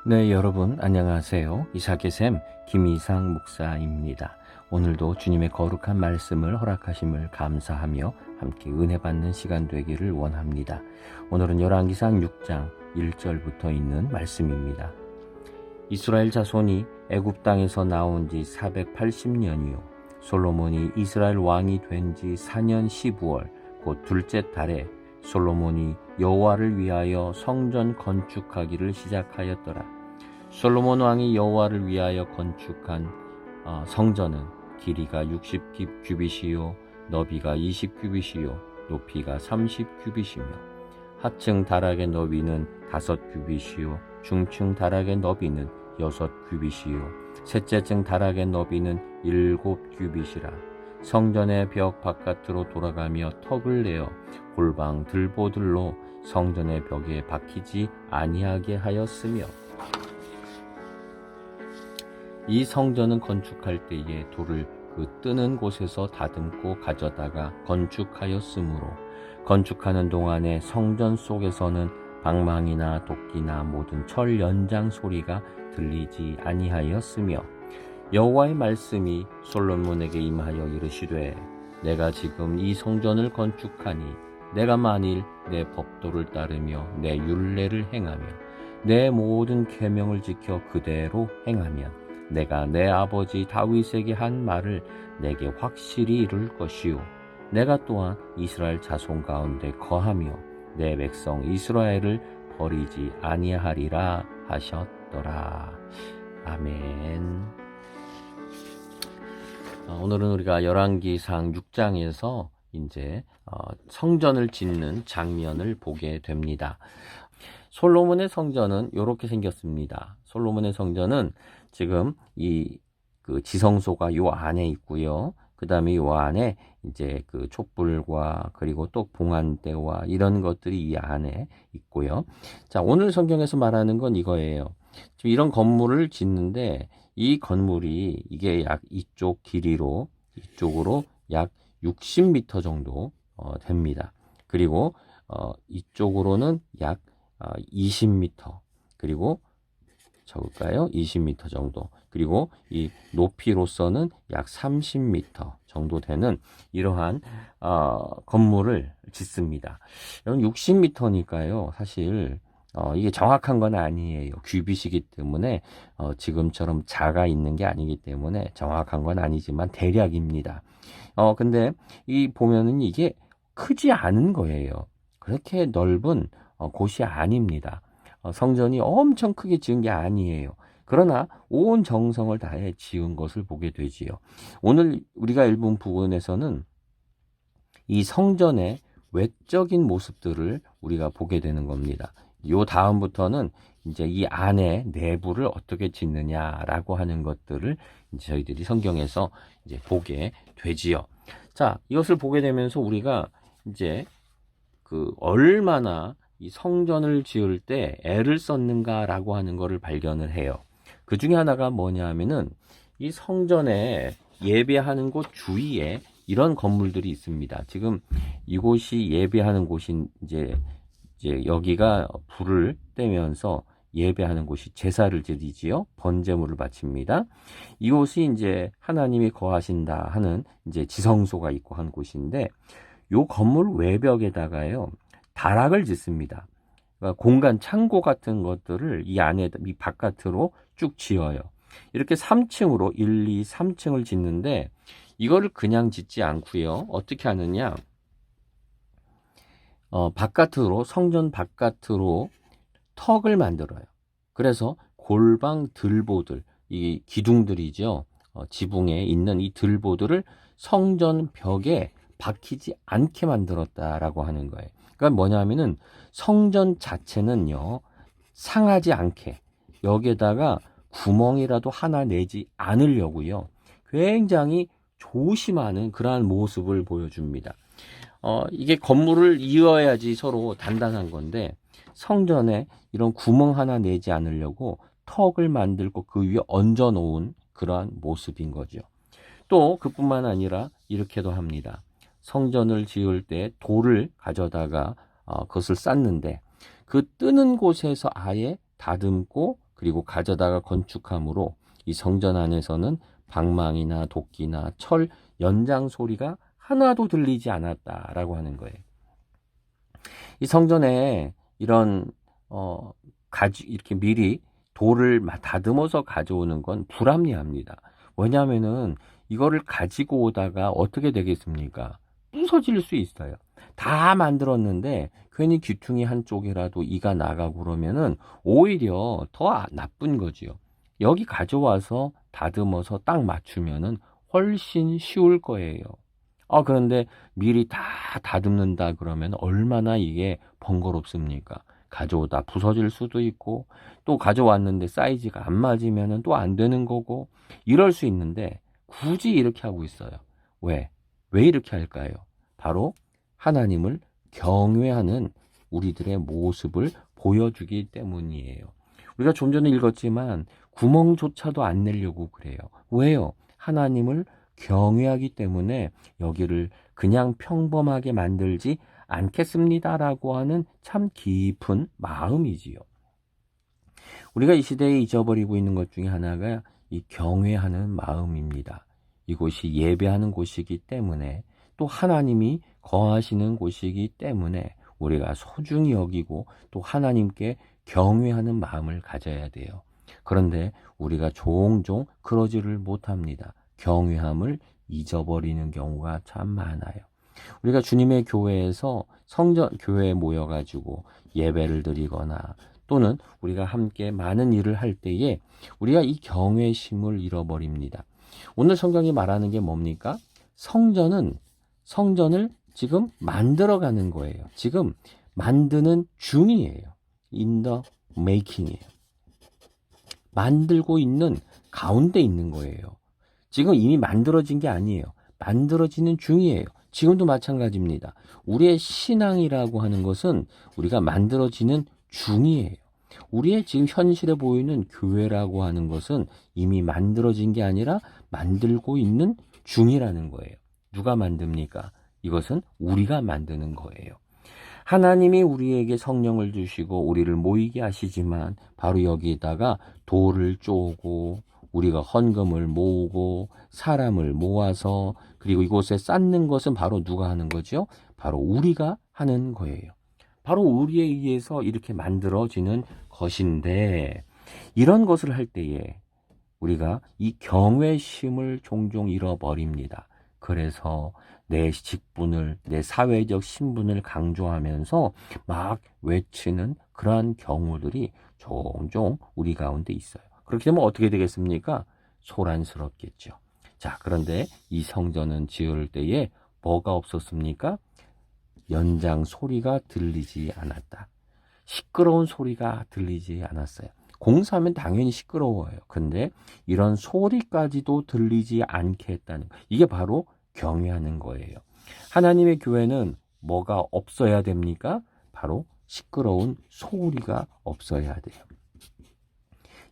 네, 여러분 안녕하세요. 이삭의 샘 김이상 목사입니다. 오늘도 주님의 거룩한 말씀을 허락하심을 감사하며 함께 은혜 받는 시간 되기를 원합니다. 오늘은 열왕기상 6장 1절부터 있는 말씀입니다. 이스라엘 자손이 애굽 땅에서 나온 지 480년이요 솔로몬이 이스라엘 왕이 된 지 4년 12월 곧 둘째 달에 솔로몬이 여호와를 위하여 성전 건축하기를 시작하였더라. 솔로몬 왕이 여호와를 위하여 건축한 성전은 길이가 60규빗이요 너비가 20규빗이요 높이가 30규빗이며 하층 다락의 너비는 5규빗이요 중층 다락의 너비는 6규빗이요 셋째층 다락의 너비는 7규빗이라. 성전의 벽 바깥으로 돌아가며 턱을 내어 골방 들보들로 성전의 벽에 박히지 아니하게 하였으며 이 성전은 건축할 때에 돌을 그 뜨는 곳에서 다듬고 가져다가 건축하였으므로 건축하는 동안에 성전 속에서는 방망이나 도끼나 모든 철 연장 소리가 들리지 아니하였으며 여호와의 말씀이 솔로몬에게 임하여 이르시되 내가 지금 이 성전을 건축하니 내가 만일 내 법도를 따르며 내 율례를 행하며 내 모든 계명을 지켜 그대로 행하면 내가 내 아버지 다윗에게 한 말을 내게 확실히 이룰 것이요 내가 또한 이스라엘 자손 가운데 거하며 내 백성 이스라엘을 버리지 아니하리라 하셨더라. 아멘. 오늘은 우리가 열왕기상 6장에서 이제 성전을 짓는 장면을 보게 됩니다. 솔로몬의 성전은 이렇게 생겼습니다. 솔로몬의 성전은 지금 그 지성소가 요 안에 있고요. 그 다음에 요 안에 이제 그 촛불과 그리고 또 봉안대와 이런 것들이 이 안에 있고요. 자, 오늘 성경에서 말하는 건 이거예요. 지금 이런 건물을 짓는데 이 건물이 이게 약 이쪽 길이로 이쪽으로 약 60m 정도 됩니다. 그리고 이쪽으로는 약 20m 그리고 적을까요? 20m 정도. 그리고 이 높이로서는 약 30m 정도 되는 이러한 건물을 짓습니다. 여러분 60m니까요. 사실 이게 정확한 건 아니에요. 규빗이기 때문에 지금처럼 자가 있는 게 아니기 때문에 정확한 건 아니지만 대략입니다. 근데 이 보면은 이게 크지 않은 거예요. 그렇게 넓은 곳이 아닙니다. 성전이 엄청 크게 지은 게 아니에요. 그러나 온 정성을 다해 지은 것을 보게 되지요. 오늘 우리가 읽은 부분에서는 이 성전의 외적인 모습들을 우리가 보게 되는 겁니다. 요 다음부터는 이제 이 안에 내부를 어떻게 짓느냐라고 하는 것들을 이제 저희들이 성경에서 이제 보게 되지요. 자, 이것을 보게 되면서 우리가 이제 그 얼마나 이 성전을 지을 때 애를 썼는가라고 하는 것을 발견을 해요. 그 중에 하나가 뭐냐 하면은 이 성전에 예배하는 곳 주위에 이런 건물들이 있습니다. 지금 이곳이 예배하는 곳인 이제 여기가 불을 떼면서 예배하는 곳이 제사를 드리지요. 번제물을 바칩니다. 이곳이 이제 하나님이 거하신다 하는 이제 지성소가 있고 한 곳인데 요 건물 외벽에다가요. 다락을 짓습니다. 그러니까 공간 창고 같은 것들을 이 안에 이 바깥으로 쭉 지어요. 이렇게 3층으로 1, 2, 3층을 짓는데 이거를 그냥 짓지 않고요. 어떻게 하느냐? 바깥으로 성전 바깥으로 턱을 만들어요. 그래서 골방 들보들, 이 기둥들이죠. 지붕에 있는 이 들보들을 성전 벽에 박히지 않게 만들었다라고 하는 거예요. 그러니까 뭐냐면은 성전 자체는요 상하지 않게 여기에다가 구멍이라도 하나 내지 않으려고요 굉장히 조심하는 그러한 모습을 보여줍니다. 이게 건물을 이어야지 서로 단단한 건데 성전에 이런 구멍 하나 내지 않으려고 턱을 만들고 그 위에 얹어 놓은 그러한 모습인 거죠. 또 그뿐만 아니라 이렇게도 합니다. 성전을 지을 때 돌을 가져다가 그것을 쌓는데 그 뜨는 곳에서 아예 다듬고 그리고 가져다가 건축함으로 이 성전 안에서는 방망이나 도끼나 철, 연장 소리가 하나도 들리지 않았다라고 하는 거예요. 이 성전에 이런 이렇게 미리 돌을 다듬어서 가져오는 건 불합리합니다. 왜냐하면은 이거를 가지고 오다가 어떻게 되겠습니까? 부서질 수 있어요. 다 만들었는데 괜히 귀퉁이 한쪽이라도 이가 나가고 그러면은 오히려 더 나쁜 거지요. 여기 가져와서 다듬어서 딱 맞추면은 훨씬 쉬울 거예요. 그런데 미리 다 다듬는다 그러면 얼마나 이게 번거롭습니까? 가져오다 부서질 수도 있고, 또 가져왔는데 사이즈가 안 맞으면 또 안 되는 거고, 이럴 수 있는데 굳이 이렇게 하고 있어요. 왜? 왜 이렇게 할까요? 바로 하나님을 경외하는 우리들의 모습을 보여주기 때문이에요. 우리가 좀 전에 읽었지만 구멍조차도 안 내려고 그래요. 왜요? 하나님을 경외하기 때문에 여기를 그냥 평범하게 만들지 않겠습니다라고 하는 참 깊은 마음이지요. 우리가 이 시대에 잊어버리고 있는 것 중에 하나가 이 경외하는 마음입니다. 이곳이 예배하는 곳이기 때문에, 또 하나님이 거하시는 곳이기 때문에 우리가 소중히 여기고 또 하나님께 경외하는 마음을 가져야 돼요. 그런데 우리가 종종 그러지를 못합니다. 경외함을 잊어버리는 경우가 참 많아요. 우리가 주님의 교회에서 교회에 모여가지고 예배를 드리거나 또는 우리가 함께 많은 일을 할 때에 우리가 이 경외심을 잃어버립니다. 오늘 성경이 말하는 게 뭡니까? 성전을 지금 만들어가는 거예요. 지금 만드는 중이에요. In the making이에요. 만들고 있는 가운데 있는 거예요. 지금 이미 만들어진 게 아니에요. 만들어지는 중이에요. 지금도 마찬가지입니다. 우리의 신앙이라고 하는 것은 우리가 만들어지는 중이에요. 우리의 지금 현실에 보이는 교회라고 하는 것은 이미 만들어진 게 아니라 만들고 있는 중이라는 거예요. 누가 만듭니까? 이것은 우리가 만드는 거예요. 하나님이 우리에게 성령을 주시고 우리를 모이게 하시지만 바로 여기에다가 돌을 쪼고 우리가 헌금을 모으고 사람을 모아서 그리고 이곳에 쌓는 것은 바로 누가 하는 거죠? 바로 우리가 하는 거예요. 바로 우리에 의해서 이렇게 만들어지는 것인데, 이런 것을 할 때에 우리가 이 경외심을 종종 잃어버립니다. 그래서 내 직분을, 내 사회적 신분을 강조하면서 막 외치는 그러한 경우들이 종종 우리 가운데 있어요. 그렇게 되면 어떻게 되겠습니까? 소란스럽겠죠. 자, 그런데 이 성전은 지을 때에 뭐가 없었습니까? 연장 소리가 들리지 않았다. 시끄러운 소리가 들리지 않았어요. 공사하면 당연히 시끄러워요. 근데 이런 소리까지도 들리지 않게 했다는 거. 이게 바로 경외하는 거예요. 하나님의 교회는 뭐가 없어야 됩니까? 바로 시끄러운 소리가 없어야 돼요.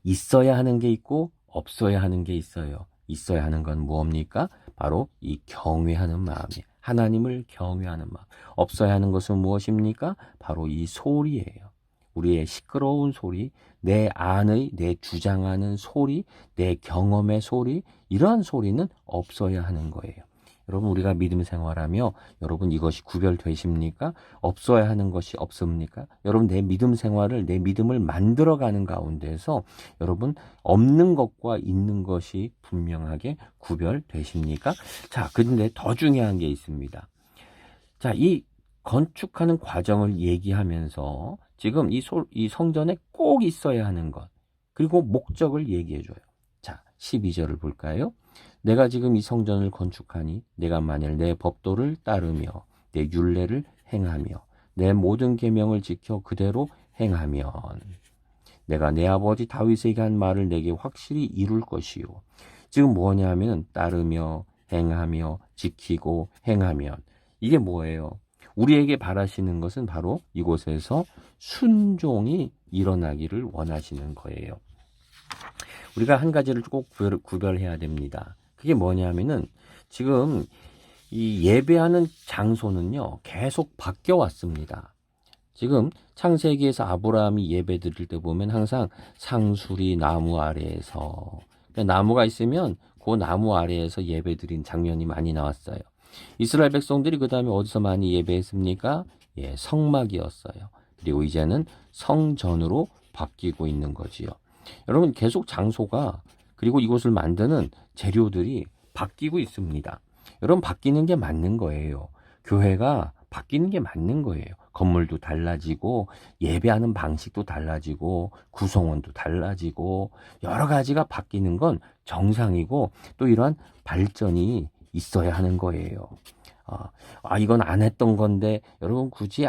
있어야 하는 게 있고 없어야 하는 게 있어요. 있어야 하는 건 무엇입니까? 바로 이 경외하는 마음이에요. 하나님을 경외하는 마음. 없어야 하는 것은 무엇입니까? 바로 이 소리예요. 우리의 시끄러운 소리, 내 안의, 내 주장하는 소리, 내 경험의 소리, 이러한 소리는 없어야 하는 거예요. 여러분, 우리가 믿음 생활하며 여러분 이것이 구별되십니까? 없어야 하는 것이 없습니까? 여러분, 내 믿음 생활을, 내 믿음을 만들어가는 가운데서 여러분 없는 것과 있는 것이 분명하게 구별되십니까? 자, 그런데 더 중요한 게 있습니다. 자, 이 건축하는 과정을 얘기하면서 지금 이 성전에 꼭 있어야 하는 것, 그리고 목적을 얘기해줘요. 자, 12절을 볼까요? 내가 지금 이 성전을 건축하니 내가 만일 내 법도를 따르며 내 율례를 행하며 내 모든 계명을 지켜 그대로 행하면 내가 내 아버지 다윗에게 한 말을 내게 확실히 이룰 것이요. 지금 뭐냐면 따르며 행하며 지키고 행하면, 이게 뭐예요? 우리에게 바라시는 것은 바로 이곳에서 순종이 일어나기를 원하시는 거예요. 우리가 한 가지를 꼭 구별해야 됩니다. 그게 뭐냐면은 지금 이 예배하는 장소는요 계속 바뀌어 왔습니다. 지금 창세기에서 아브라함이 예배 드릴 때 보면 항상 상수리 나무 아래에서, 그러니까 나무가 있으면 그 나무 아래에서 예배 드린 장면이 많이 나왔어요. 이스라엘 백성들이 그 다음에 어디서 많이 예배했습니까? 예, 성막이었어요. 그리고 이제는 성전으로 바뀌고 있는 거지요. 여러분, 계속 장소가, 그리고 이곳을 만드는 재료들이 바뀌고 있습니다. 여러분, 바뀌는 게 맞는 거예요. 교회가 바뀌는 게 맞는 거예요. 건물도 달라지고, 예배하는 방식도 달라지고, 구성원도 달라지고, 여러 가지가 바뀌는 건 정상이고, 또 이러한 발전이 있어야 하는 거예요. 이건 안 했던 건데, 여러분 굳이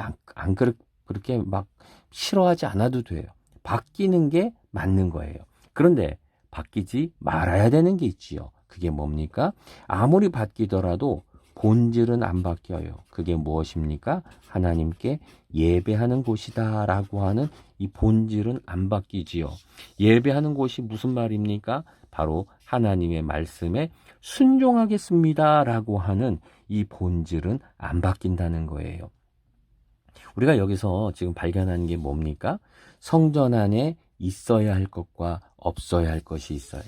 그렇게 막 싫어하지 않아도 돼요. 바뀌는 게 맞는 거예요. 그런데 바뀌지 말아야 되는 게 있지요. 그게 뭡니까? 아무리 바뀌더라도 본질은 안 바뀌어요. 그게 무엇입니까? 하나님께 예배하는 곳이다 라고 하는 이 본질은 안 바뀌지요. 예배하는 곳이 무슨 말입니까? 바로 하나님의 말씀에 순종하겠습니다 라고 하는 이 본질은 안 바뀐다는 거예요. 우리가 여기서 지금 발견하는 게 뭡니까? 성전 안에 있어야 할 것과 없어야 할 것이 있어요.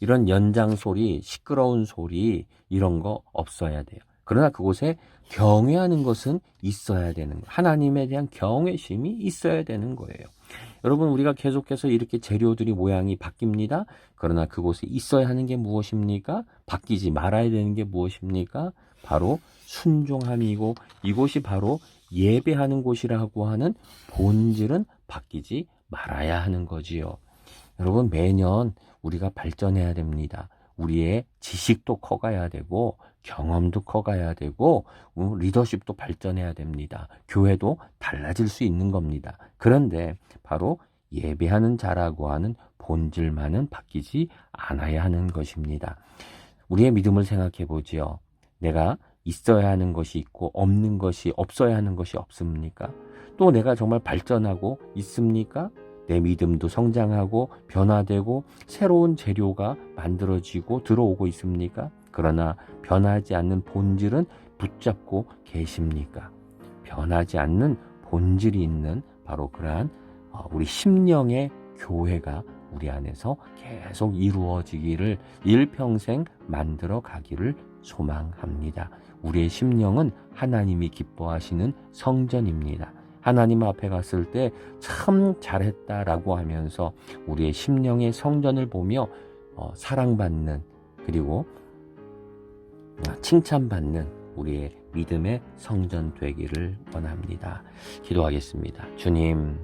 이런 연장 소리, 시끄러운 소리 이런 거 없어야 돼요. 그러나 그곳에 경외하는 것은 있어야 되는 거예요. 하나님에 대한 경외심이 있어야 되는 거예요. 여러분, 우리가 계속해서 이렇게 재료들이 모양이 바뀝니다. 그러나 그곳에 있어야 하는 게 무엇입니까? 바뀌지 말아야 되는 게 무엇입니까? 바로 순종함이고, 이곳이 바로 예배하는 곳이라고 하는 본질은 바뀌지 말아야 하는 거지요. 여러분, 매년 우리가 발전해야 됩니다. 우리의 지식도 커가야 되고, 경험도 커가야 되고, 리더십도 발전해야 됩니다. 교회도 달라질 수 있는 겁니다. 그런데 바로 예배하는 자라고 하는 본질만은 바뀌지 않아야 하는 것입니다. 우리의 믿음을 생각해 보지요. 내가 있어야 하는 것이 있고 없는 것이, 없어야 하는 것이 없습니까? 또 내가 정말 발전하고 있습니까? 내 믿음도 성장하고 변화되고 새로운 재료가 만들어지고 들어오고 있습니까? 그러나 변하지 않는 본질은 붙잡고 계십니까? 변하지 않는 본질이 있는 바로 그러한 우리 심령의 교회가 우리 안에서 계속 이루어지기를, 일평생 만들어 가기를 소망합니다. 우리의 심령은 하나님이 기뻐하시는 성전입니다. 하나님 앞에 갔을 때 참 잘했다라고 하면서 우리의 심령의 성전을 보며 사랑받는, 그리고 칭찬받는 우리의 믿음의 성전 되기를 원합니다. 기도하겠습니다. 주님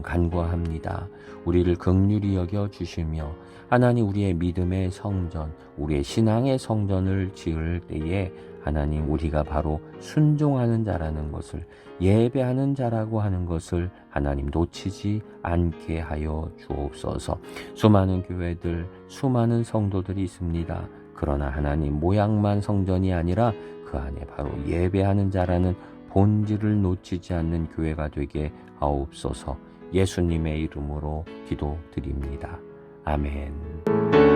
간구합니다. 우리를 긍휼히 여겨 주시며 하나님, 우리의 믿음의 성전, 우리의 신앙의 성전을 지을 때에 하나님, 우리가 바로 순종하는 자라는 것을, 예배하는 자라고 하는 것을 하나님 놓치지 않게 하여 주옵소서. 수많은 교회들, 수많은 성도들이 있습니다. 그러나 하나님, 모양만 성전이 아니라 그 안에 바로 예배하는 자라는 본질을 놓치지 않는 교회가 되게 하옵소서. 예수님의 이름으로 기도드립니다. 아멘.